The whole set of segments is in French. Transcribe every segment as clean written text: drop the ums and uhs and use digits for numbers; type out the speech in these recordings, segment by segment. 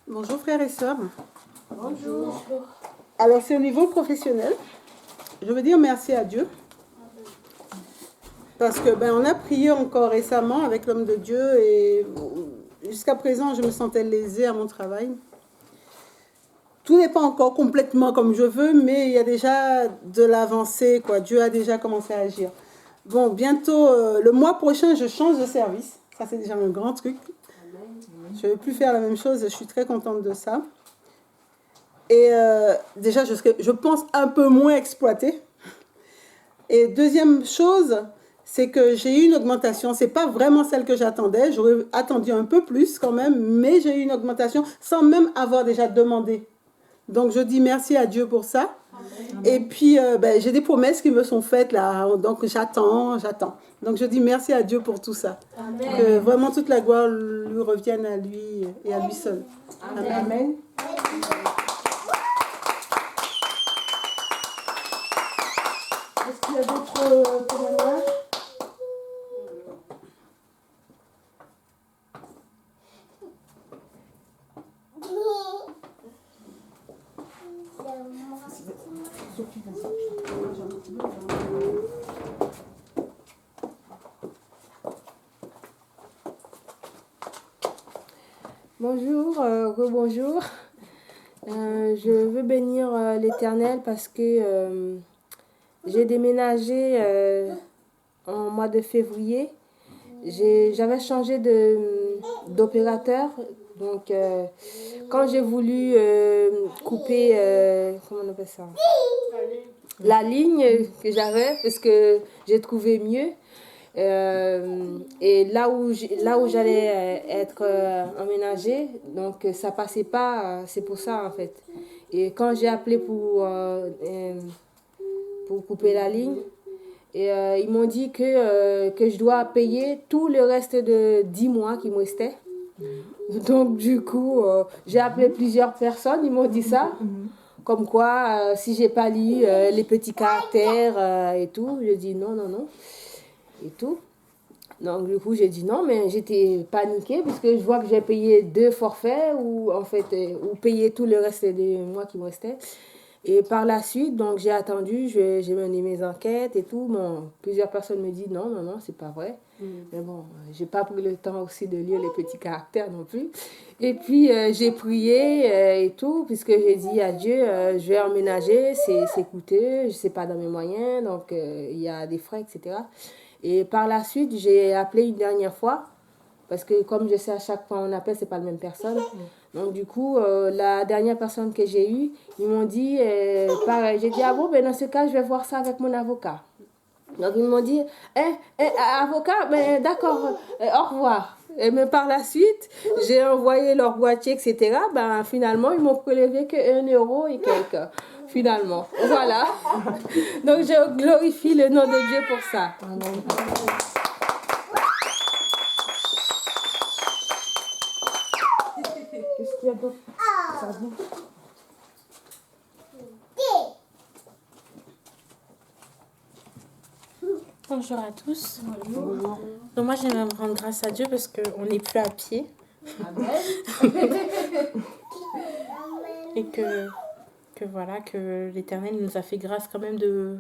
Bonjour frères et sœurs. Bonjour. Alors c'est au niveau professionnel. Je veux dire merci à Dieu. Parce que on a prié encore récemment avec l'homme de Dieu et jusqu'à présent je me sentais lésée à mon travail. Tout n'est pas encore complètement comme je veux, mais il y a déjà de l'avancée, quoi. Dieu a déjà commencé à agir. Bon, bientôt, le mois prochain, je change de service. Ça, c'est déjà un grand truc. Je ne vais plus faire la même chose. Je suis très contente de ça. Et déjà, je pense, un peu moins exploitée. Et deuxième chose, c'est que j'ai eu une augmentation. Ce n'est pas vraiment celle que j'attendais. J'aurais attendu un peu plus quand même, mais j'ai eu une augmentation sans même avoir déjà demandé. Donc, je dis merci à Dieu pour ça. Amen. Et puis, j'ai des promesses qui me sont faites là. Donc, j'attends. Donc, je dis merci à Dieu pour tout ça. Amen. Que vraiment toute la gloire lui revienne à lui et à lui seul. Amen. Amen. Est-ce qu'il y a d'autres témoignages? Bonjour, rebonjour. Je veux bénir l'Éternel parce que j'ai déménagé en mois de février. J'avais changé d'opérateur. Donc, quand j'ai voulu couper, comment on appelle ça? La ligne que j'avais, parce que j'ai trouvé mieux. Et là où j'allais être emménagée, donc ça passait pas, c'est pour ça en fait. Et quand j'ai appelé pour couper la ligne, et ils m'ont dit que je dois payer tout le reste de 10 mois qui me restait. Donc du coup, j'ai appelé plusieurs personnes, ils m'ont dit ça. Comme quoi, si j'ai pas lu les petits caractères et tout, je dis non. Et tout. Donc du coup j'ai dit non, mais j'étais paniquée parce que je vois que j'ai payé 2 forfaits ou en fait ou payé tout le reste des mois qui me restaient. Et par la suite, donc j'ai attendu, j'ai mené mes enquêtes et tout. Bon, plusieurs personnes me disent non, c'est pas vrai. Mais bon, j'ai pas pris le temps aussi de lire les petits caractères non plus. Et puis j'ai prié et tout, puisque j'ai dit à Dieu, je vais emménager, c'est coûteux, je sais pas dans mes moyens, donc il y a des frais, etc. Et par la suite, j'ai appelé une dernière fois, parce que comme je sais à chaque fois on appelle, c'est pas la même personne. Donc du coup, la dernière personne que j'ai eue, ils m'ont dit, pareil, j'ai dit, ah bon, dans ce cas, je vais voir ça avec mon avocat. Donc ils m'ont dit, avocat, d'accord, au revoir. Mais par la suite, j'ai envoyé leur boîtier, etc. Finalement, ils m'ont prélevé que 1 euro et quelques. Finalement, voilà. Donc je glorifie le nom de Dieu pour ça. Qu'est-ce qu'il y a d'autre? Bonjour à tous. Bonjour. Donc moi j'aimerais me rendre grâce à Dieu parce qu'on n'est plus à pied. Amen. Et que voilà, que l'Éternel nous a fait grâce quand même de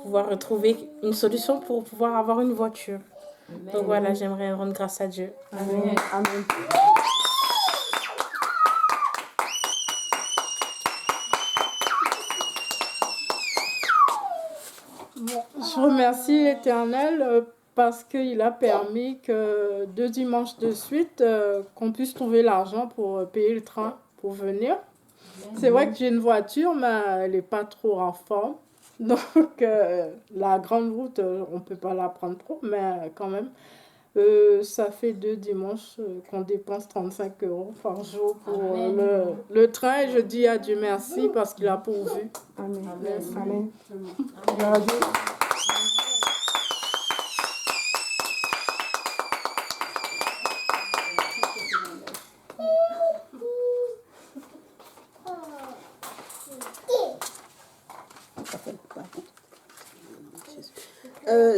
pouvoir retrouver une solution pour pouvoir avoir une voiture. Amen. Donc voilà, j'aimerais rendre grâce à Dieu. Amen. Amen. Je remercie l'Éternel parce qu'il a permis que 2 dimanches de suite, qu'on puisse trouver l'argent pour payer le train pour venir. C'est vrai que j'ai une voiture, mais elle n'est pas trop en forme. Donc, la grande route, on ne peut pas la prendre trop, mais quand même, ça fait 2 dimanches qu'on dépense 35 € par jour pour le train. Et je dis à Dieu merci parce qu'il a pourvu. Amen. Merci. Amen. Amen.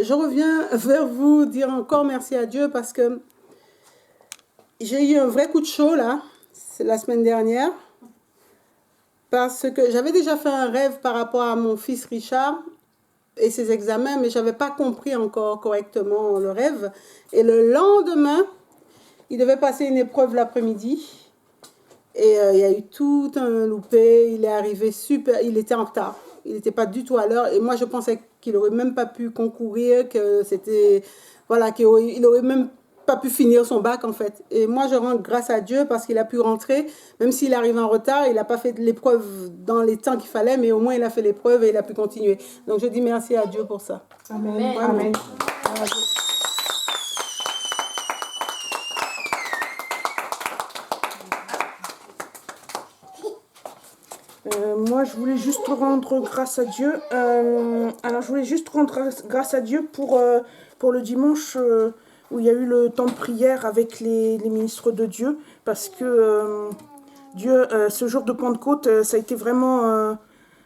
Je reviens vers vous dire encore merci à Dieu parce que j'ai eu un vrai coup de chaud là, c'est la semaine dernière, parce que j'avais déjà fait un rêve par rapport à mon fils Richard et ses examens, mais je n'avais pas compris encore correctement le rêve. Et le lendemain, il devait passer une épreuve l'après-midi. Et il y a eu tout un loupé, il est arrivé super, il était en retard, il n'était pas du tout à l'heure. Et moi, je pensais qu'il n'aurait même pas pu concourir, que c'était, voilà, qu'il n'aurait même pas pu finir son bac en fait. Et moi, je rends grâce à Dieu parce qu'il a pu rentrer, même s'il arrive en retard, il n'a pas fait l'épreuve dans les temps qu'il fallait, mais au moins il a fait l'épreuve et il a pu continuer. Donc je dis merci à Dieu pour ça. Amen. Amen. Moi, je voulais juste rendre grâce à Dieu. Alors, je voulais juste rendre grâce à Dieu pour le dimanche où il y a eu le temps de prière avec les ministres de Dieu. Parce que Dieu, ce jour de Pentecôte, ça a été vraiment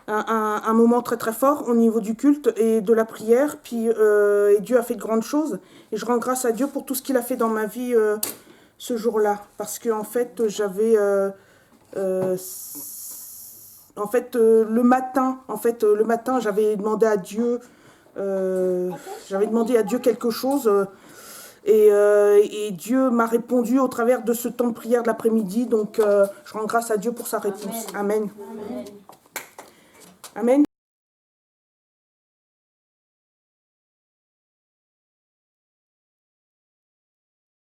un moment très très fort au niveau du culte et de la prière. Puis et Dieu a fait de grandes choses. Et je rends grâce à Dieu pour tout ce qu'il a fait dans ma vie ce jour-là. Parce que en fait, j'avais... le matin, j'avais demandé à Dieu, quelque chose et Dieu m'a répondu au travers de ce temps de prière de l'après-midi. Donc, je rends grâce à Dieu pour sa réponse. Amen. Amen.